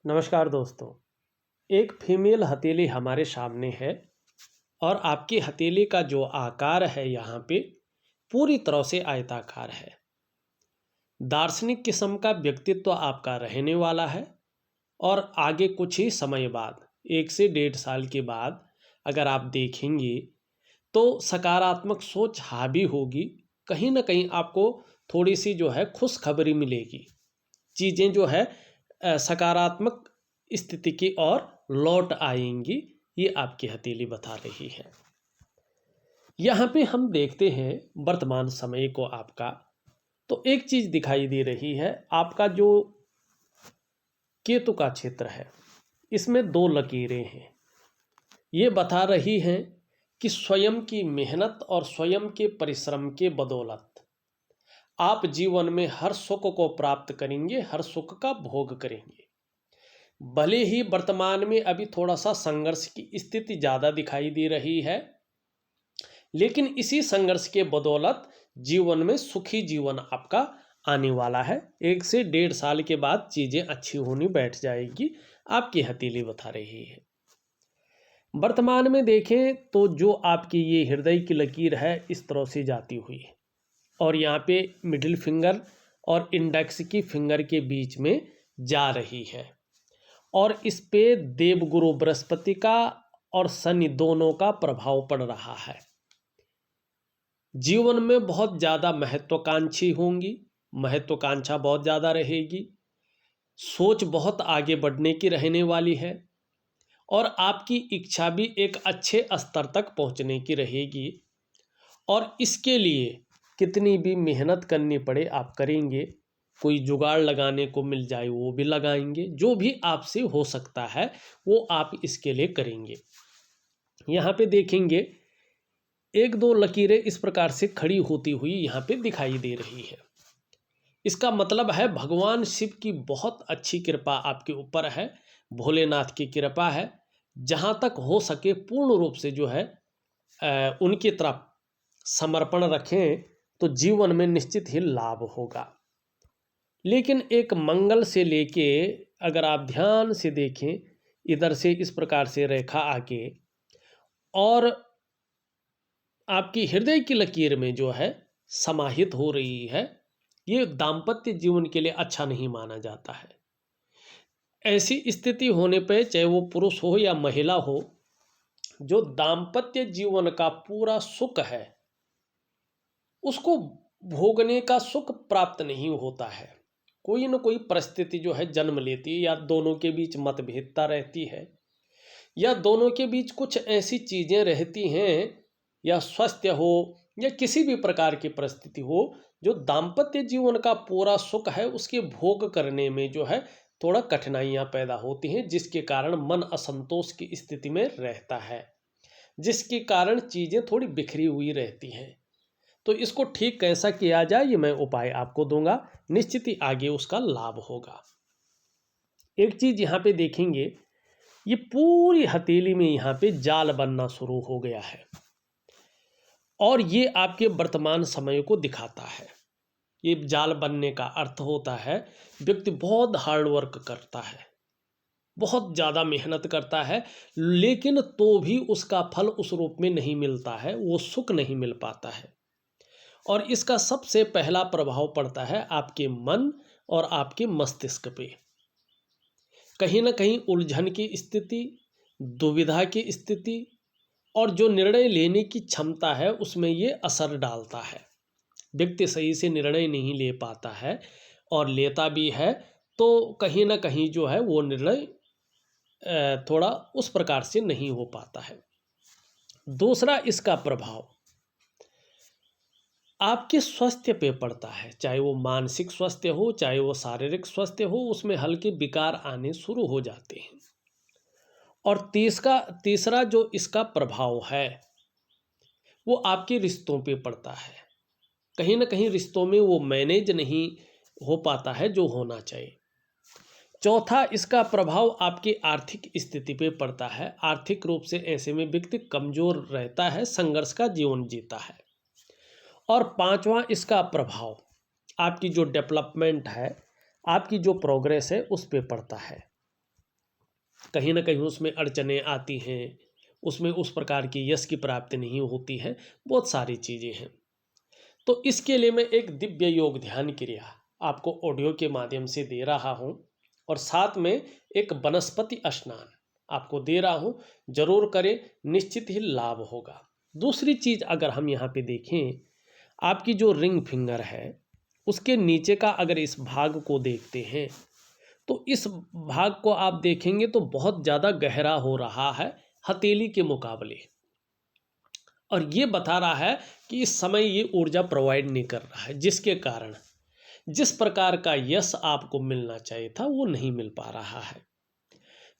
नमस्कार दोस्तों। एक फीमेल हथेली हमारे सामने है और आपकी हथेली का जो आकार है यहाँ पे पूरी तरह से आयताकार है। दार्शनिक किस्म का व्यक्तित्व आपका रहने वाला है और आगे कुछ ही समय बाद 1 से 1.5 साल के बाद अगर आप देखेंगे तो सकारात्मक सोच हावी होगी। कहीं ना कहीं आपको थोड़ी सी जो है खुशखबरी मिलेगी। चीज़ें जो है सकारात्मक स्थिति की ओर लौट आएंगी। ये आपकी हथेली बता रही है। यहाँ पे हम देखते हैं वर्तमान समय को आपका, तो एक चीज़ दिखाई दे रही है। आपका जो केतु का क्षेत्र है इसमें 2 लकीरें हैं। ये बता रही हैं कि स्वयं की मेहनत और स्वयं के परिश्रम के बदौलत आप जीवन में हर सुख को प्राप्त करेंगे, हर सुख का भोग करेंगे। भले ही वर्तमान में अभी थोड़ा सा संघर्ष की स्थिति ज़्यादा दिखाई दे रही है, लेकिन इसी संघर्ष के बदौलत जीवन में सुखी जीवन आपका आने वाला है। 1 से 1.5 साल के बाद चीज़ें अच्छी होनी बैठ जाएगी। आपकी हथेली बता रही है। वर्तमान में देखें तो जो आपकी ये हृदय की लकीर है इस तरह से जाती हुई है और यहाँ पे मिडिल फिंगर और इंडेक्स की फिंगर के बीच में जा रही है और इस पे देवगुरु बृहस्पति का और शनि दोनों का प्रभाव पड़ रहा है। जीवन में बहुत ज़्यादा महत्वाकांक्षी होंगी, महत्वाकांक्षा बहुत ज़्यादा रहेगी, सोच बहुत आगे बढ़ने की रहने वाली है और आपकी इच्छा भी एक अच्छे स्तर तक पहुंचने की रहेगी। और इसके लिए कितनी भी मेहनत करनी पड़े आप करेंगे। कोई जुगाड़ लगाने को मिल जाए वो भी लगाएंगे। जो भी आपसे हो सकता है वो आप इसके लिए करेंगे। यहाँ पे देखेंगे 1-2 लकीरें इस प्रकार से खड़ी होती हुई यहाँ पे दिखाई दे रही है। इसका मतलब है भगवान शिव की बहुत अच्छी कृपा आपके ऊपर है, भोलेनाथ की कृपा है। जहाँ तक हो सके पूर्ण रूप से जो है उनकी तरफ समर्पण रखें तो जीवन में निश्चित ही लाभ होगा। लेकिन एक मंगल से लेके अगर आप ध्यान से देखें, इधर से इस प्रकार से रेखा आके और आपकी हृदय की लकीर में जो है समाहित हो रही है, ये दाम्पत्य जीवन के लिए अच्छा नहीं माना जाता है। ऐसी स्थिति होने पे चाहे वो पुरुष हो या महिला हो, जो दाम्पत्य जीवन का पूरा सुख है उसको भोगने का सुख प्राप्त नहीं होता है। कोई न कोई परिस्थिति जो है जन्म लेती है, या दोनों के बीच मतभेदता रहती है, या दोनों के बीच कुछ ऐसी चीज़ें रहती हैं, या स्वास्थ्य हो या किसी भी प्रकार की परिस्थिति हो, जो दाम्पत्य जीवन का पूरा सुख है उसके भोग करने में जो है थोड़ा कठिनाइयाँ पैदा होती हैं, जिसके कारण मन असंतोष की स्थिति में रहता है, जिसके कारण चीज़ें थोड़ी बिखरी हुई रहती हैं। तो इसको ठीक कैसा किया जाए ये मैं उपाय आपको दूंगा, निश्चित ही आगे उसका लाभ होगा। एक चीज़ यहाँ पे देखेंगे, ये पूरी हथेली में यहाँ पे जाल बनना शुरू हो गया है और ये आपके वर्तमान समय को दिखाता है। ये जाल बनने का अर्थ होता है व्यक्ति बहुत हार्ड वर्क करता है, बहुत ज़्यादा मेहनत करता है, लेकिन तो भी उसका फल उस रूप में नहीं मिलता है, वो सुख नहीं मिल पाता है। और इसका सबसे पहला प्रभाव पड़ता है आपके मन और आपके मस्तिष्क पे। कहीं ना कहीं उलझन की स्थिति, दुविधा की स्थिति और जो निर्णय लेने की क्षमता है उसमें ये असर डालता है। व्यक्ति सही से निर्णय नहीं ले पाता है और लेता भी है तो कहीं ना कहीं जो है वो निर्णय थोड़ा उस प्रकार से नहीं हो पाता है। दूसरा इसका प्रभाव आपके स्वास्थ्य पे पड़ता है, चाहे वो मानसिक स्वास्थ्य हो चाहे वो शारीरिक स्वास्थ्य हो, उसमें हल्के विकार आने शुरू हो जाते हैं। और तीसरा जो इसका प्रभाव है वो आपके रिश्तों पे पड़ता है। कहीं ना कहीं रिश्तों में वो मैनेज नहीं हो पाता है जो होना चाहिए। चौथा इसका प्रभाव आपकी आर्थिक स्थिति पे पड़ता है। आर्थिक रूप से ऐसे में व्यक्ति कमजोर रहता है, संघर्ष का जीवन जीता है। और पांचवा इसका प्रभाव आपकी जो डेवलपमेंट है, आपकी जो प्रोग्रेस है उस पे पड़ता है। कहीं ना कहीं उसमें अड़चने आती हैं, उसमें उस प्रकार की यश की प्राप्ति नहीं होती है, बहुत सारी चीज़ें हैं। तो इसके लिए मैं एक दिव्य योग ध्यान क्रिया आपको ऑडियो के माध्यम से दे रहा हूँ, और साथ में एक वनस्पति स्नान आपको दे रहा हूँ, जरूर करें, निश्चित ही लाभ होगा। दूसरी चीज़ अगर हम यहाँ पे देखें, आपकी जो रिंग फिंगर है उसके नीचे का अगर इस भाग को देखते हैं तो इस भाग को आप देखेंगे तो बहुत ज़्यादा गहरा हो रहा है हथेली के मुकाबले, और ये बता रहा है कि इस समय ये ऊर्जा प्रोवाइड नहीं कर रहा है, जिसके कारण जिस प्रकार का यश आपको मिलना चाहिए था वो नहीं मिल पा रहा है।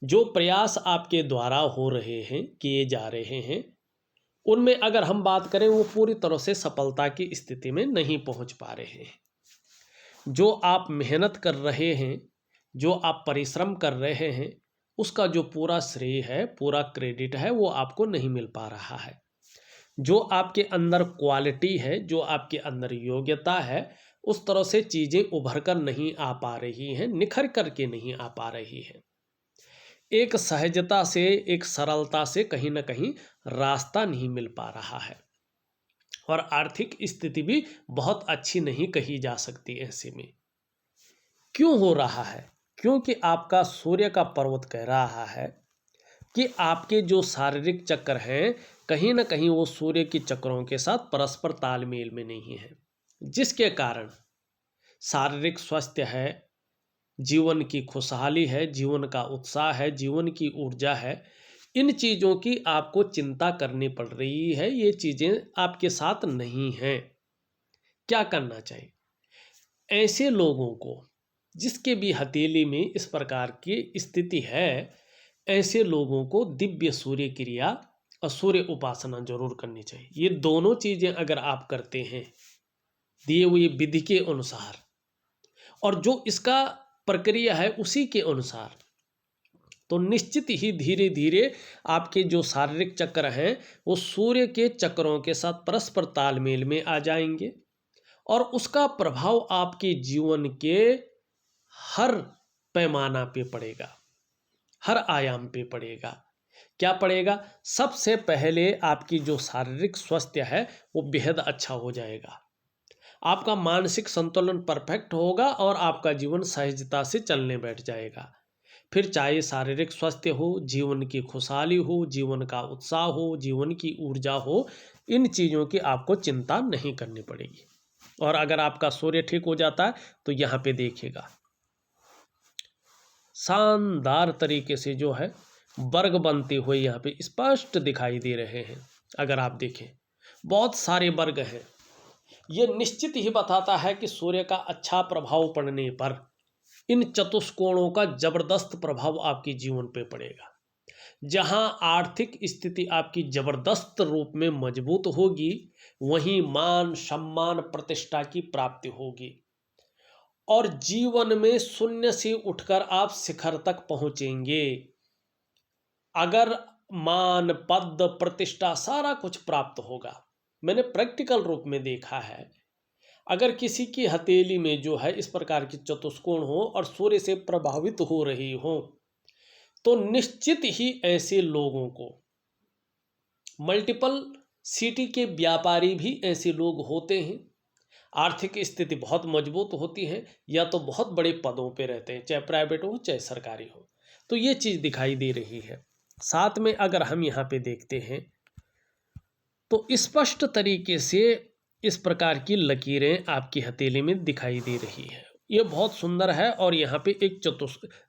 जो प्रयास आपके द्वारा हो रहे हैं, किए जा रहे हैं, उनमें अगर हम बात करें वो पूरी तरह से सफलता की स्थिति में नहीं पहुंच पा रहे हैं। जो आप मेहनत कर रहे हैं, जो आप परिश्रम कर रहे हैं, उसका जो पूरा श्रेय है, पूरा क्रेडिट है, वो आपको नहीं मिल पा रहा है। जो आपके अंदर क्वालिटी है, जो आपके अंदर योग्यता है, उस तरह से चीज़ें उभर कर नहीं आ पा रही हैं, निखर कर के नहीं आ पा रही हैं। एक सहजता से, एक सरलता से कहीं ना कहीं रास्ता नहीं मिल पा रहा है, और आर्थिक स्थिति भी बहुत अच्छी नहीं कही जा सकती। ऐसे में क्यों हो रहा है? क्योंकि आपका सूर्य का पर्वत कह रहा है कि आपके जो शारीरिक चक्र हैं, कहीं ना कहीं वो सूर्य के चक्रों के साथ परस्पर तालमेल में नहीं है, जिसके कारण शारीरिक स्वास्थ्य है, जीवन की खुशहाली है, जीवन का उत्साह है, जीवन की ऊर्जा है, इन चीज़ों की आपको चिंता करनी पड़ रही है। ये चीज़ें आपके साथ नहीं हैं। क्या करना चाहिए? ऐसे लोगों को जिसके भी हथेली में इस प्रकार की स्थिति है, ऐसे लोगों को दिव्य सूर्य क्रिया और सूर्य उपासना जरूर करनी चाहिए। ये दोनों चीज़ें अगर आप करते हैं दिए हुए विधि के अनुसार, और जो इसका प्रक्रिया है उसी के अनुसार, तो निश्चित ही धीरे धीरे आपके जो शारीरिक चक्र हैं वो सूर्य के चक्रों के साथ परस्पर तालमेल में आ जाएंगे, और उसका प्रभाव आपके जीवन के हर पैमाना पे पड़ेगा, हर आयाम पे पड़ेगा। क्या पड़ेगा? सबसे पहले आपकी जो शारीरिक स्वास्थ्य है वो बेहद अच्छा हो जाएगा, आपका मानसिक संतुलन परफेक्ट होगा, और आपका जीवन सहजता से चलने बैठ जाएगा। फिर चाहे शारीरिक स्वास्थ्य हो, जीवन की खुशहाली हो, जीवन का उत्साह हो, जीवन की ऊर्जा हो, इन चीज़ों की आपको चिंता नहीं करनी पड़ेगी। और अगर आपका सूर्य ठीक हो जाता है तो यहाँ पे देखिएगा शानदार तरीके से जो है वर्ग बनते हुए यहाँ पे स्पष्ट दिखाई दे रहे हैं। अगर आप देखें बहुत सारे वर्ग हैं, ये निश्चित ही बताता है कि सूर्य का अच्छा प्रभाव पड़ने पर इन चतुष्कोणों का जबरदस्त प्रभाव आपके जीवन पे पड़ेगा। जहां आर्थिक स्थिति आपकी जबरदस्त रूप में मजबूत होगी, वहीं मान सम्मान प्रतिष्ठा की प्राप्ति होगी, और जीवन में शून्य से उठकर आप शिखर तक पहुंचेंगे। अगर मान पद प्रतिष्ठा सारा कुछ प्राप्त होगा। मैंने प्रैक्टिकल रूप में देखा है, अगर किसी की हथेली में जो है इस प्रकार की चतुष्कोण हो और सूर्य से प्रभावित हो रही हो, तो निश्चित ही ऐसे लोगों को, मल्टीपल सिटी के व्यापारी भी ऐसे लोग होते हैं, आर्थिक स्थिति बहुत मजबूत होती है, या तो बहुत बड़े पदों पे रहते हैं, चाहे प्राइवेट हो चाहे सरकारी हो। तो ये चीज़ दिखाई दे रही है। साथ में अगर हम यहाँ पे देखते हैं तो स्पष्ट तरीके से इस प्रकार की लकीरें आपकी हथेली में दिखाई दे रही है। ये बहुत सुंदर है, और यहाँ पे एक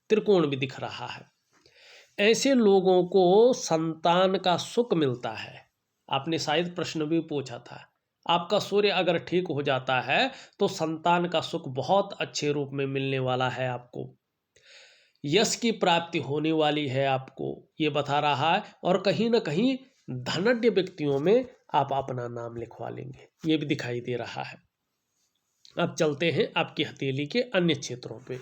त्रिकोण भी दिख रहा है। ऐसे लोगों को संतान का सुख मिलता है। आपने शायद प्रश्न भी पूछा था, आपका सूर्य अगर ठीक हो जाता है तो संतान का सुख बहुत अच्छे रूप में मिलने वाला है, आपको यश की प्राप्ति होने वाली है, आपको ये बता रहा है। और कहीं ना कहीं धनाढ्य व्यक्तियों में आप अपना नाम लिखवा लेंगे, ये भी दिखाई दे रहा है। अब चलते हैं आपकी हथेली के अन्य क्षेत्रों पे।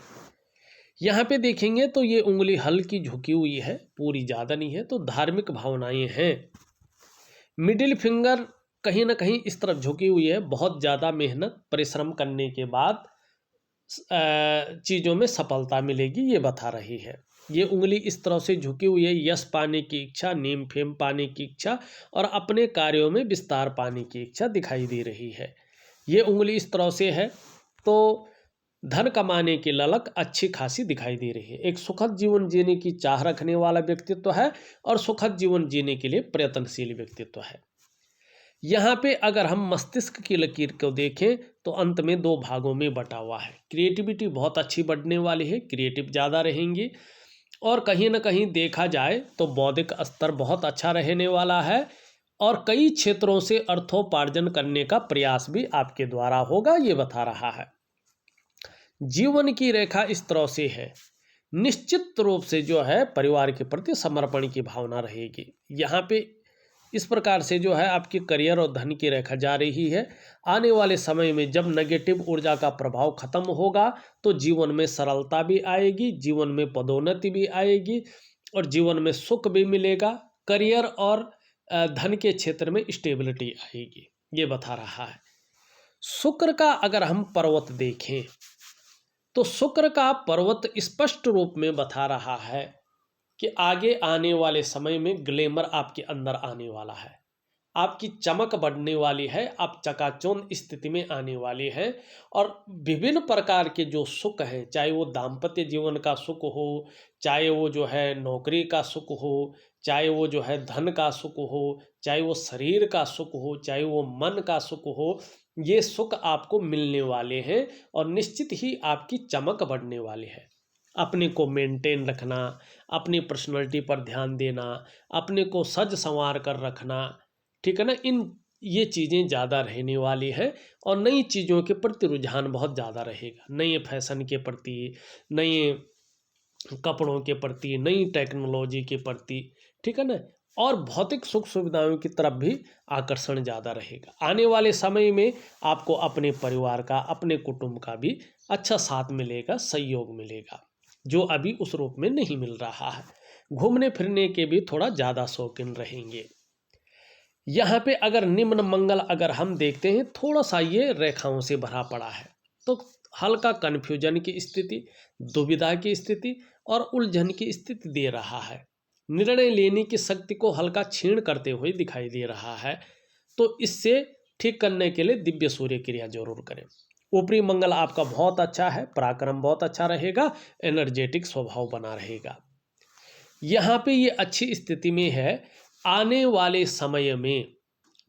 यहाँ पे देखेंगे तो ये उंगली हल्की झुकी हुई है, पूरी ज़्यादा नहीं है, तो धार्मिक भावनाएं हैं। मिडिल फिंगर कहीं ना कहीं इस तरफ झुकी हुई है, बहुत ज़्यादा मेहनत परिश्रम करने के बाद चीज़ों में सफलता मिलेगी, ये बता रही है। ये उंगली इस तरह से झुकी हुई है, यश पाने की इच्छा, नेम फेम पाने की इच्छा और अपने कार्यों में विस्तार पाने की इच्छा दिखाई दे रही है। ये उंगली इस तरह से है तो धन कमाने की ललक अच्छी खासी दिखाई दे रही है। एक सुखद जीवन जीने की चाह रखने वाला व्यक्तित्व है और सुखद जीवन जीने के लिए प्रयत्नशील व्यक्तित्व है। यहाँ पे अगर हम मस्तिष्क की लकीर को देखें तो अंत में दो भागों में बटा हुआ है। क्रिएटिविटी बहुत अच्छी बढ़ने वाली है, क्रिएटिव ज़्यादा रहेंगी और कहीं ना कहीं देखा जाए तो बौद्धिक स्तर बहुत अच्छा रहने वाला है और कई क्षेत्रों से अर्थोपार्जन करने का प्रयास भी आपके द्वारा होगा, ये बता रहा है। जीवन की रेखा इस तरह से है, निश्चित रूप से जो है परिवार के प्रति समर्पण की भावना रहेगी। यहाँ पे इस प्रकार से जो है आपकी करियर और धन की रेखा जा रही है। आने वाले समय में जब नेगेटिव ऊर्जा का प्रभाव खत्म होगा तो जीवन में सरलता भी आएगी, जीवन में पदोन्नति भी आएगी और जीवन में सुख भी मिलेगा। करियर और धन के क्षेत्र में स्टेबिलिटी आएगी, ये बता रहा है। शुक्र का अगर हम पर्वत देखें तो शुक्र का पर्वत स्पष्ट रूप में बता रहा है कि आगे आने वाले समय में ग्लैमर आपके अंदर आने वाला है, आपकी चमक बढ़ने वाली है, आप चकाचौंध स्थिति में आने वाले हैं और विभिन्न प्रकार के जो सुख हैं, चाहे वो दाम्पत्य जीवन का सुख हो, चाहे वो जो है नौकरी का सुख हो, चाहे वो जो है धन का सुख हो, चाहे वो शरीर का सुख हो, चाहे वो मन का सुख हो, ये सुख आपको मिलने वाले हैं और निश्चित ही आपकी चमक बढ़ने वाली है। अपने को मेंटेन रखना, अपनी पर्सनैलिटी पर ध्यान देना, अपने को सज संवार कर रखना, ठीक है ना, इन ये चीज़ें ज़्यादा रहने वाली हैं और नई चीज़ों के प्रति रुझान बहुत ज़्यादा रहेगा। नए फैशन के प्रति, नए कपड़ों के प्रति, नई टेक्नोलॉजी के प्रति, ठीक है ना, और भौतिक सुख सुविधाओं की तरफ भी आकर्षण ज़्यादा रहेगा। आने वाले समय में आपको अपने परिवार का, अपने कुटुंब का भी अच्छा साथ मिलेगा, सहयोग मिलेगा, जो अभी उस रूप में नहीं मिल रहा है। घूमने फिरने के भी थोड़ा ज़्यादा शौकीन रहेंगे। यहाँ पे अगर निम्न मंगल अगर हम देखते हैं, थोड़ा सा ये रेखाओं से भरा पड़ा है तो हल्का कन्फ्यूजन की स्थिति, दुविधा की स्थिति और उलझन की स्थिति दे रहा है। निर्णय लेने की शक्ति को हल्का क्षीण करते हुए दिखाई दे रहा है, तो इससे ठीक करने के लिए दिव्य सूर्य क्रिया जरूर करें। ऊपरी मंगल आपका बहुत अच्छा है, पराक्रम बहुत अच्छा रहेगा, एनर्जेटिक स्वभाव बना रहेगा। यहाँ पे ये अच्छी स्थिति में है। आने वाले समय में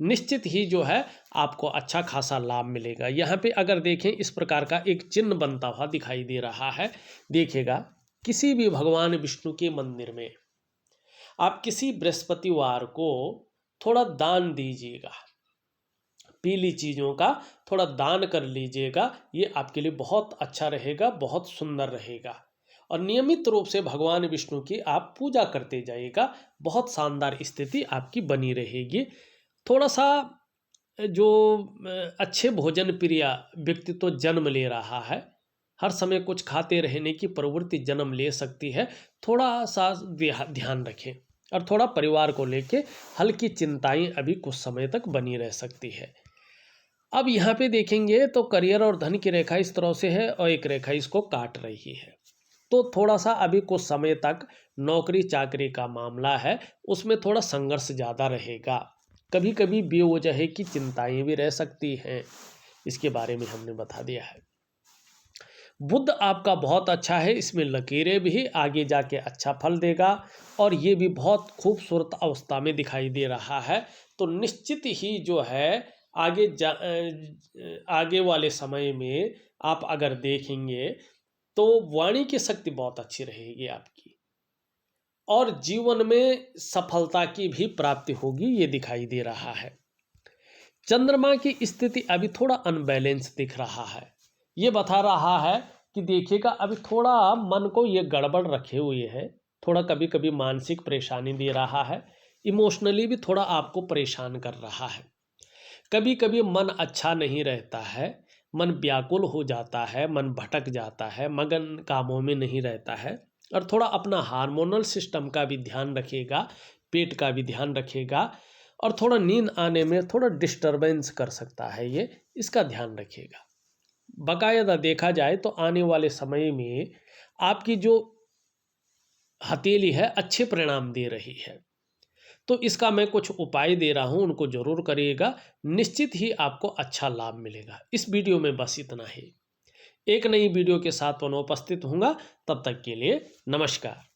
निश्चित ही जो है आपको अच्छा खासा लाभ मिलेगा। यहाँ पे अगर देखें इस प्रकार का एक चिन्ह बनता हुआ दिखाई दे रहा है। देखिएगा, किसी भी भगवान विष्णु के मंदिर में आप किसी बृहस्पतिवार को थोड़ा दान दीजिएगा, पीली चीज़ों का थोड़ा दान कर लीजिएगा, ये आपके लिए बहुत अच्छा रहेगा, बहुत सुंदर रहेगा। और नियमित रूप से भगवान विष्णु की आप पूजा करते जाइएगा, बहुत शानदार स्थिति आपकी बनी रहेगी। थोड़ा सा जो अच्छे भोजन प्रिय व्यक्तित्व जन्म ले रहा है, हर समय कुछ खाते रहने की प्रवृत्ति जन्म ले सकती है, थोड़ा सा ध्यान रखें। और थोड़ा परिवार को लेके हल्की चिंताएं अभी कुछ समय तक बनी रह सकती है। अब यहाँ पे देखेंगे तो करियर और धन की रेखा इस तरह से है और एक रेखा इसको काट रही है, तो थोड़ा सा अभी कुछ समय तक नौकरी चाकरी का मामला है, उसमें थोड़ा संघर्ष ज़्यादा रहेगा। कभी कभी बेवजह की चिंताएं भी रह सकती हैं, इसके बारे में हमने बता दिया है। बुध आपका बहुत अच्छा है, इसमें लकीरें भी आगे जाके अच्छा फल देगा और ये भी बहुत खूबसूरत अवस्था में दिखाई दे रहा है। तो निश्चित ही जो है आगे वाले समय में आप अगर देखेंगे तो वाणी की शक्ति बहुत अच्छी रहेगी आपकी और जीवन में सफलता की भी प्राप्ति होगी, ये दिखाई दे रहा है। चंद्रमा की स्थिति अभी थोड़ा अनबैलेंस दिख रहा है, ये बता रहा है कि देखिएगा अभी थोड़ा मन को ये गड़बड़ रखे हुए है, थोड़ा कभी कभी मानसिक परेशानी दे रहा है, इमोशनली भी थोड़ा आपको परेशान कर रहा है। कभी कभी मन अच्छा नहीं रहता है, मन व्याकुल हो जाता है, मन भटक जाता है, मगन कामों में नहीं रहता है और थोड़ा अपना हार्मोनल सिस्टम का भी ध्यान रखिएगा, पेट का भी ध्यान रखिएगा और थोड़ा नींद आने में थोड़ा डिस्टरबेंस कर सकता है ये, इसका ध्यान रखिएगा। बाकायदा देखा जाए तो आने वाले समय में आपकी जो हथेली है अच्छे परिणाम दे रही है। तो इसका मैं कुछ उपाय दे रहा हूँ, उनको ज़रूर करिएगा, निश्चित ही आपको अच्छा लाभ मिलेगा। इस वीडियो में बस इतना ही। एक नई वीडियो के साथ पुनः उपस्थित होऊंगा, तब तक के लिए नमस्कार।